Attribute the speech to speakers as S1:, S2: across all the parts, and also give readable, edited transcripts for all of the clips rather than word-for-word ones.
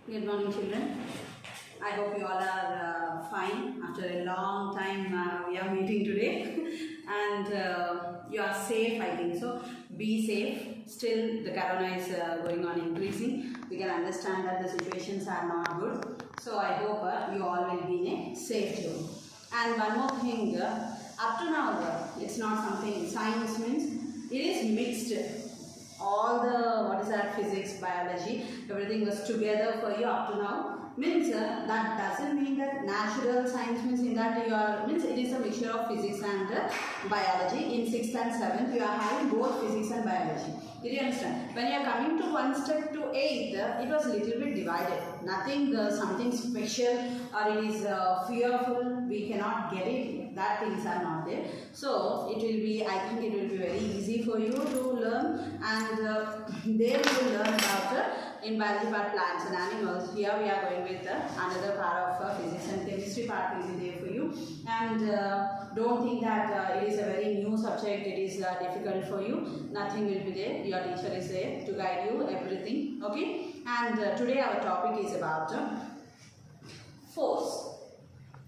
S1: Good morning, children. I hope you all are fine. After a long time, we are meeting today, and you are safe. I think so. Be safe. Still, the corona is going on increasing. We can understand that the situations are not good. So I hope you all will be in a safe zone. And one more thing, up to now, it's not something. Science means it is mixed. All the what is that, physics, biology, everything was together for you up to now. Means that doesn't mean that natural science means in that you are means it is a mixture of physics and biology. In 6th and 7th you are having both physics and biology. Did you understand? When you are coming to one step to 8th, it was little bit divided. Nothing something special or it is fearful. We cannot get it. That things are not there. So it will be. I think it will be very easy for you to learn, and there you will learn about in biology part plants and animals. Here we are going with another part of physics and chemistry part will be there for you. And don't think that it is a very new subject. It is difficult for you. Nothing will be there. Your teacher is there to guide you everything. Okay. And today our topic is about force.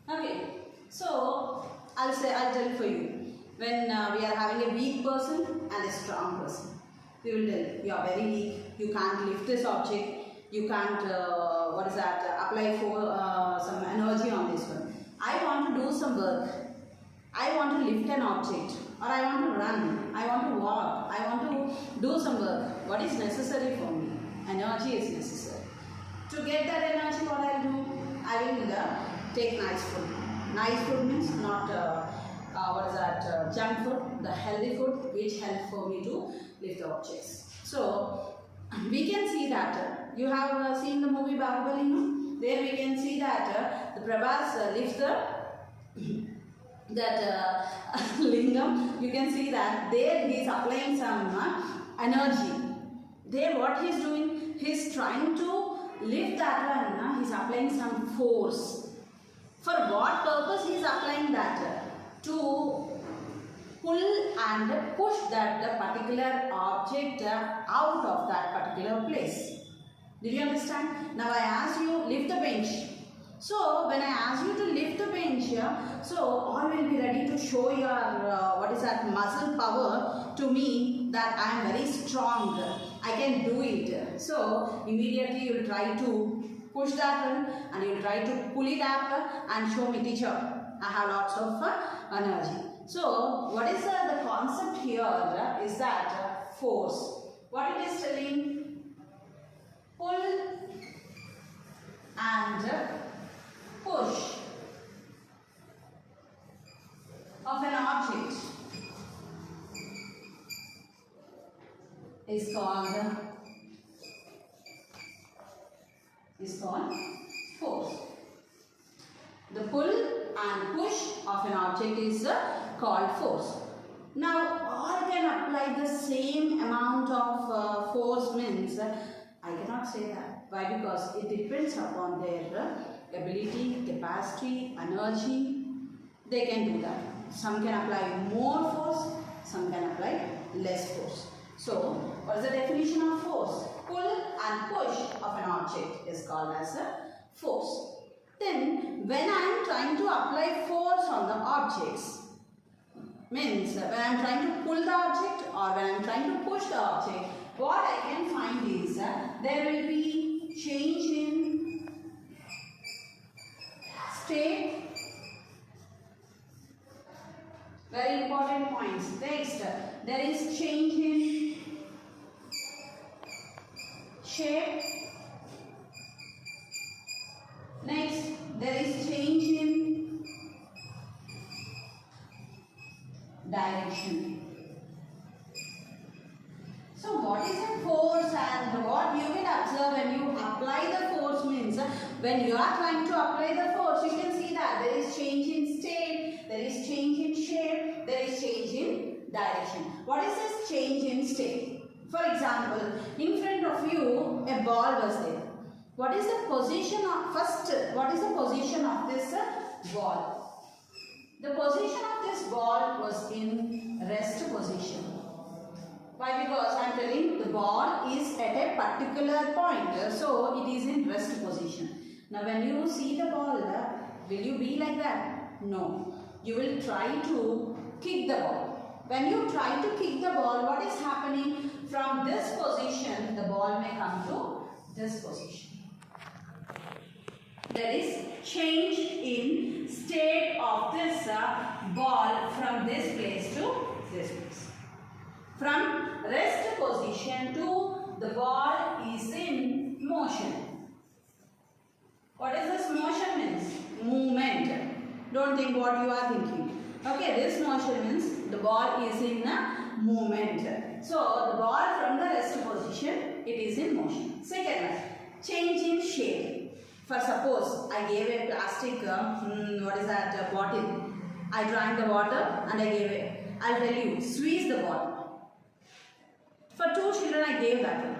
S1: Okay. So I'll tell for you. When we are having a weak person and a strong person, we will tell you are very weak. You can't lift this object. You can't apply for some energy on this one. I want to do some work. I want to lift an object, or I want to run. I want to walk. I want to do some work. What is necessary for me? Energy is necessary. To get that energy, what I'll do? I will take nice food. Nice food means not junk food, the healthy food which help for me to lift the objects. So we can see that you have seen the movie Bahubali, no? There we can see that the Prabhas lifts that lingam. You can see that there he is applying some energy. There what he is doing? He is trying to lift that one. He is applying some force. For what purpose he is applying that? To pull and push that particular object out of that particular place. Did you understand? Now I ask you lift the bench. So when I ask you to lift the bench, so all will be ready to show your muscle power to me that I am very strong. I can do it. So immediately you will try to push that one and you will try to pull it up and show me, teacher, I have lots of energy. So what is the concept here is that force. What it is telling? Pull and push of an object is called force. The pull and push of an object is called force. Now all can apply the same amount of force means I cannot say that. Why? Because it depends upon their ability, capacity, energy. They can do that. Some can apply more force, some can apply less force. So what is the definition of force? Pull and push of an object is called as a force. Then when I am trying to apply force on the objects, means when I am trying to pull the object or when I am trying to push the object, what I can find is there will be change in state. Very important points. Next, there is change in shape. Next, there is change in direction. So what is a force and what you can observe when you apply the force means when you are trying to apply the force, you can see that there is change in state, there is change in shape, there is change in direction. What is this change in state? For example, in front of you a ball was there. What is the position of what is the position of this ball? The position of this ball was in rest position. Why? Because I am telling the ball is at a particular point. So it is in rest position. position. Now when you see the ball, will you be like that? No. You will try to kick the ball. When you try to kick the ball, what is happening? From this position, the ball may come to this position. There is change in state of this ball from this place to this place. From rest position to the ball is in motion. What is this motion means? Movement. Don't think what you are thinking. Okay, this motion means the ball is in a movement. So the ball from the rest position, it is in motion. Second one, change in shape. For suppose I gave a plastic, bottle. I drank the water and I gave it. I'll tell you, squeeze the bottle. For 2 children I gave that one.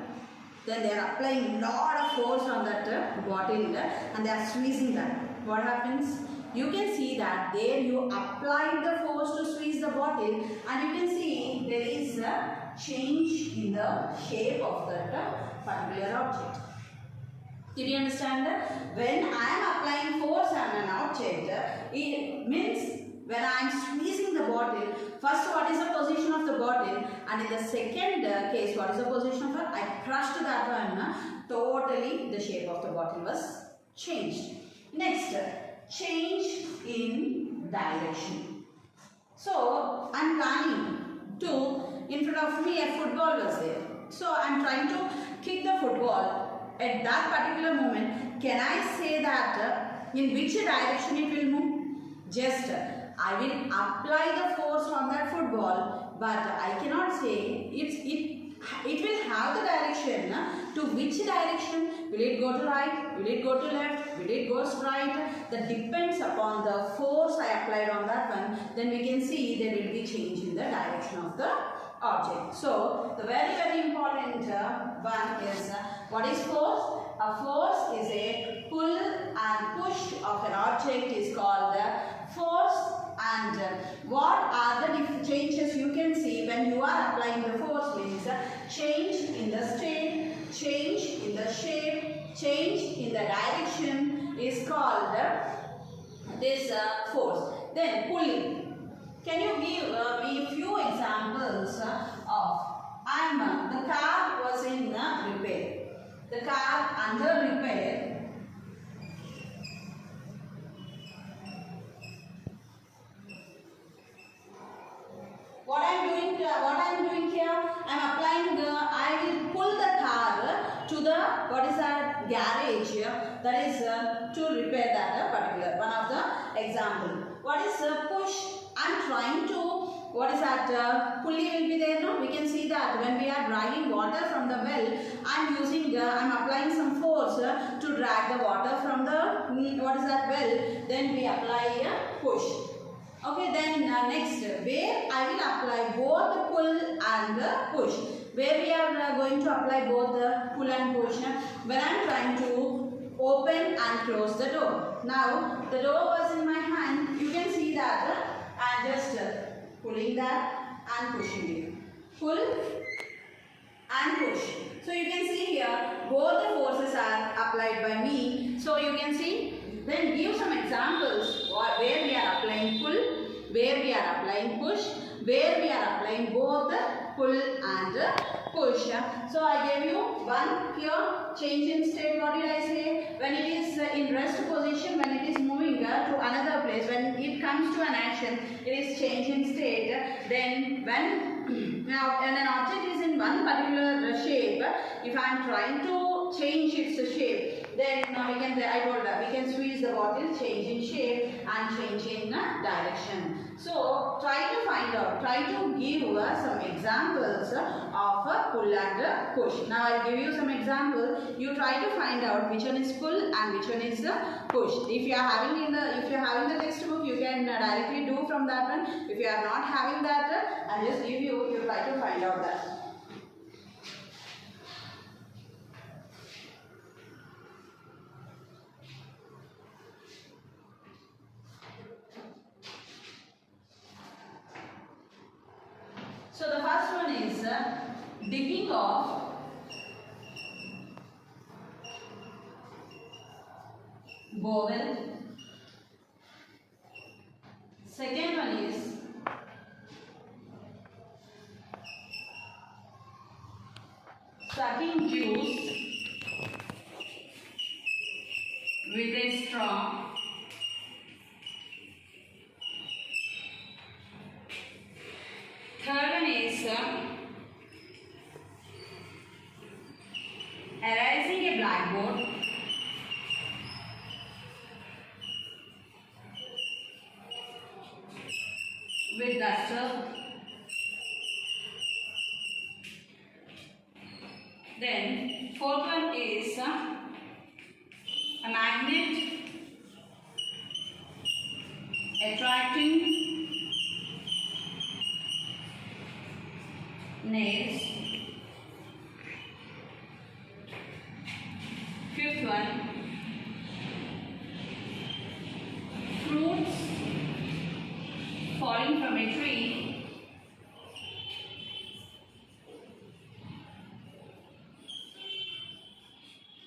S1: Then they are applying lot of force on that bottle and they are squeezing that. What happens? You can see that there you applied the force to squeeze the bottle and you can see there is a change in the shape of that particular object. Did you understand that? When I am applying force on an object, it means when I am squeezing the bottle, first what is the position of the bottle, and in the second case what is the position of it? I crushed that one, totally the shape of the bottle was changed. Next, change in direction. So I am planning to, in front of me a football was there. So I am trying to kick the football. At that particular moment, can I say that in which direction it will move? Just I will apply the force on that football, but I cannot say it will have the direction. To which direction? Will it go to right? Will it go to left? Will it go right? That depends upon the force I applied on that one. Then we can see there will be change in the direction of the object. So the very important one is what is force? A force is a pull and push of an object is called force. And what are the changes you can see when you are applying the force means change in the state, change in the shape, change in the direction is called this force. Then pulling. Can you give me a few examples of the car was in repair. The car under repair. What I am doing here, I am applying I will pull the car to the, what is that, garage, that is to repair that particular, one of the example. What is push? I am trying to, what is that, pulley will be there now. We can see that when we are dragging water from the well, I am applying some force to drag the water from the, what is that, well, then we apply a push. Okay, then next, where I will apply both the pull and the push. Where we are going to apply both the pull and push when I am trying to open and close the door. Now, the door was in my hand. You can see that I am just pulling that and pushing it. Pull and push. So, you can see here both the forces are applied by me. So, you can see. Then give some examples where we are applying pull, where we are applying push, where we are applying both the pull and push. So I gave you one here, change in state. What did I say? When it is in rest position, when it is moving to another place, when it comes to an action, it is change in state. Then when an object is in one particular shape, if I am trying to change its shape, then we can, I told that we can squeeze the bottle, change in shape and change in direction. So try to find out, try to give some examples of pull and push. Now I will give you some examples. You try to find out which one is pull and which one is push. If you are having the textbook, you can directly do from that one. If you are not having that, I just give you try to find out that. So the first one is dipping of bowel. Second one is sucking juice with a straw. Third one is erasing a blackboard. With duster. Then fourth one is a magnet attracting nails. Fifth one, fruits falling from a tree.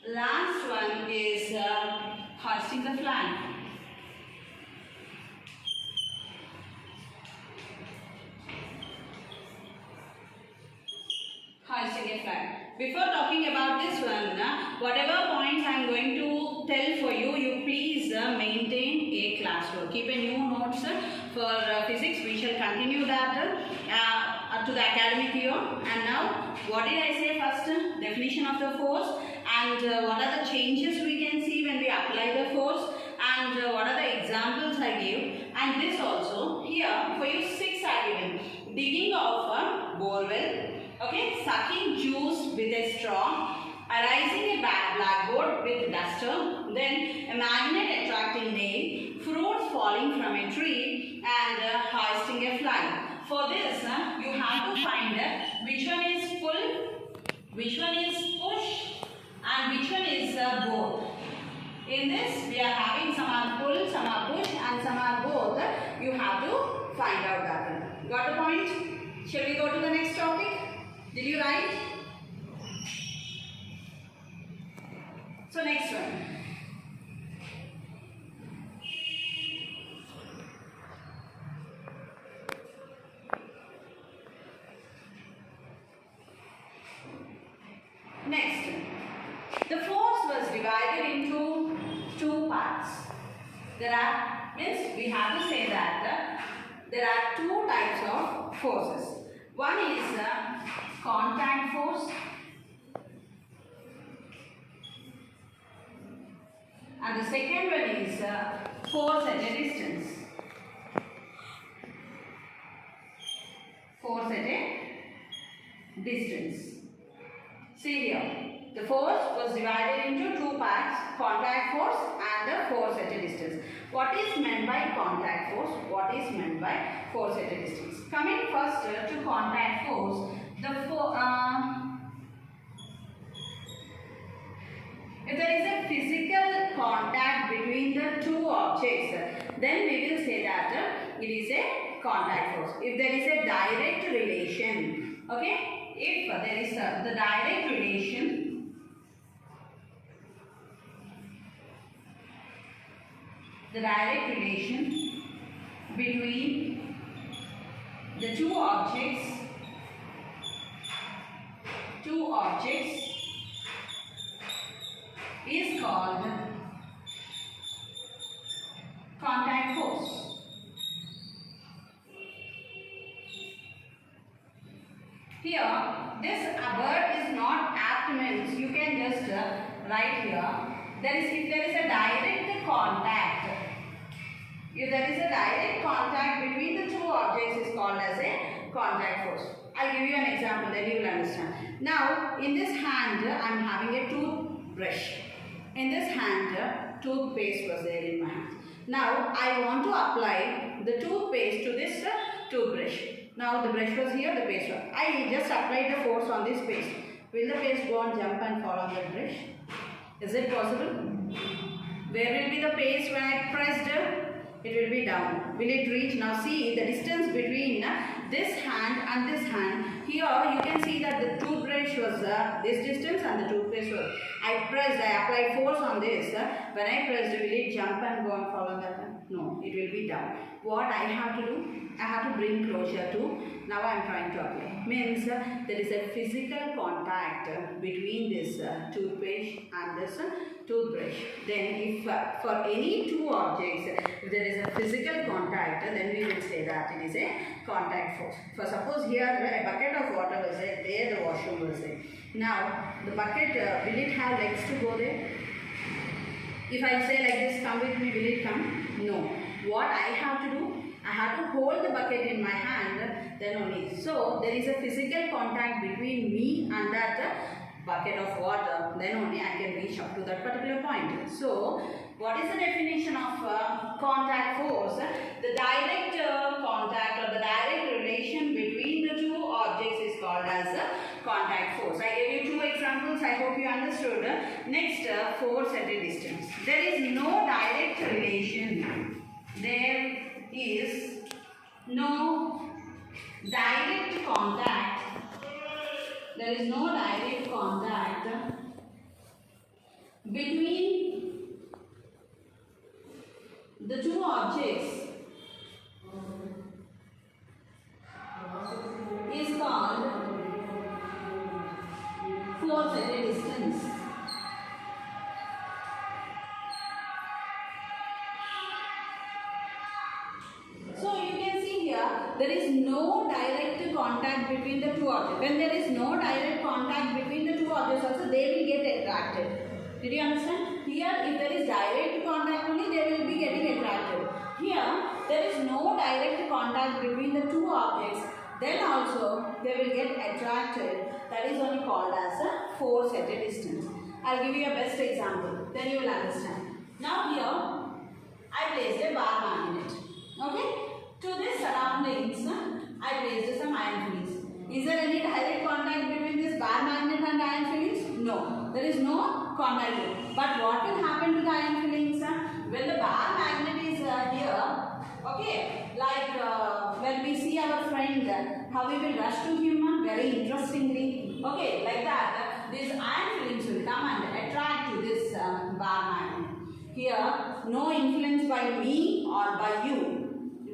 S1: Last one is hoisting the flag. Hoisting a flag. Before talking about this one, whatever points I am going to tell for you, you please maintain a classwork. Keep a new notes for physics. We shall continue that up to the academic year. And now, what did I say first? Definition of the force, and what are the changes we can see when we apply the force, and what are the examples I gave. And this also, here for you 6 are given. Digging of a borewell. Okay, sucking juice with a straw, erasing a blackboard with duster, then a magnet attracting nail, fruits falling from a tree, and hoisting a flag. For this, you have to find which one is pull, which one is push, and which one is both. In this, we are having some are pull, some are push, and some are both. You have to find out that one. Got the point? Shall we go to the next topic? Did you write? So next one. Next, the force was divided into 2 parts. There are, means we have to say that there are 2 types of forces. One is contact force, and the second one is force at a distance. Force at a distance. See here, the force was divided into 2 parts, contact force and the force at a distance. What is meant by contact force? What is meant by force at a distance? Coming first to contact force, if there is a physical contact between the 2 objects, then we will say that it is a contact force. If there is a direct relation, okay, if there is the direct relation, between the two objects is called contact force. Here, this word is not apt, means you can just write here. If there is a direct contact, between the 2 objects is called as a contact force. I'll give you an example, then you will understand. Now, in this hand, I am having a toothbrush. In this hand, toothpaste was there in my hand. Now, I want to apply the toothpaste to this toothbrush. Now, the brush was here, the paste was. I just applied the force on this paste. Will the paste go and jump and fall on the brush? Is it possible? Where will be the paste when I pressed? It will be down. Will it reach? Now see, the distance between this hand and this hand here you can see that the toothbrush was this distance and the toothpaste was. I applied force on this. When I pressed, will it jump and go and follow that? No, it will be down. What I have to do? I have to bring closure to. Now I am trying to apply. Means there is a physical contact between this toothpaste and this toothbrush. Then if for any two objects, if there is a physical contact, then we will say that it is a contact force. For suppose here a bucket of water was there, the washroom was there. Now the bucket, will it have legs to go there? If I say like this, come with me, will it come? No. What I have to do? I have to hold the bucket in my hand, then only. So there is a physical contact between me and that bucket of water, then only I can reach up to that particular point. So what is the definition of contact force? The direct contact or the direct relation between the two objects is called as contact force. I gave you two examples. I hope you understood. Next, force at a distance. There is no direct relation. There is no direct contact. There is no direct contact between the two objects is called force at a distance. So you can see here there is no direct contact between the two objects. When there is no direct contact between the two objects also, they will get attracted. Did you understand? Here if there is direct contact only, they will be getting attracted. Here there is no direct contact between the two objects, then also they will get attracted. That is only called as a force at a distance. I will give you a best example, then you will understand. Now here I placed a bar magnet. Okay? To this surroundings I placed some iron fillings. Is there any direct contact between this bar magnet and iron fillings? No. There is no contact. But what will happen to the iron fillings? When the bar magnet is here, okay, like when we see our friend, how we will rush to him very interestingly, okay, like that, these iron fillings will come and attract to this bar magnet. Here, no influence by me or by you.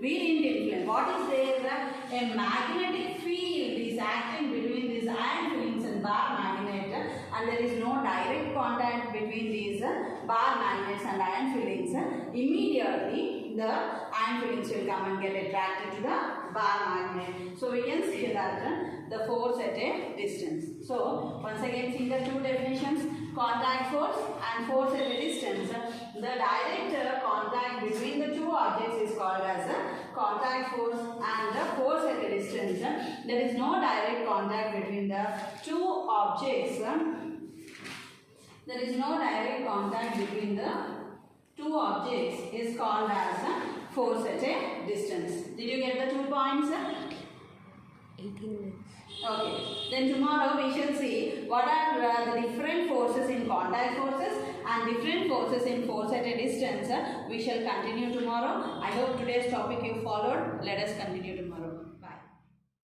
S1: We didn't influence. What is there? A magnetic field is acting between these iron fillings and bar magnet, and there is no direct contact between these bar magnets and iron fillings. Immediately the iron fillings will come and get attracted to the bar magnet. So we can say that the force at a distance. So once again, see the two definitions: contact force and force at a distance. The direct contact between the two objects is called as contact force, and the force at a distance. There is no direct contact between the two objects. There is no direct contact between the two objects is called as force at a distance. Did you get the 2 points?
S2: 18 minutes.
S1: Okay. Then tomorrow we shall see what are the different forces in contact forces and different forces in force at a distance. We shall continue tomorrow. I hope today's topic you followed. Let us continue tomorrow.